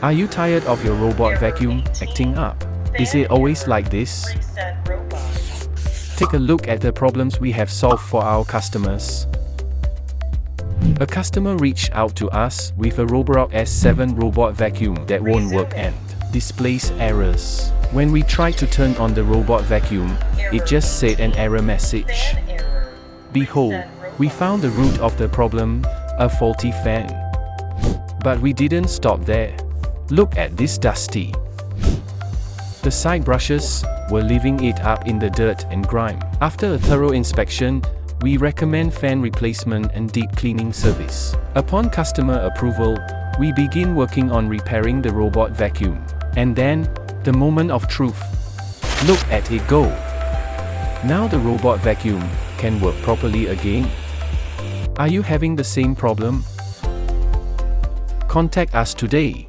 Are you tired of your robot vacuum acting up? Is it always like this? Take a look at the problems we have solved for our customers. A customer reached out to us with a Roborock S7 robot vacuum that won't work and displays errors. When we tried to turn on the robot vacuum, it just said an error message. Behold, we found the root of the problem, a faulty fan. But we didn't stop there. Look at this dusty. The side brushes were leaving it up in the dirt and grime. After a thorough inspection, we recommend fan replacement and deep cleaning service. Upon customer approval, we begin working on repairing the robot vacuum. And then, the moment of truth. Look at it go. Now the robot vacuum can work properly again. Are you having the same problem? Contact us today.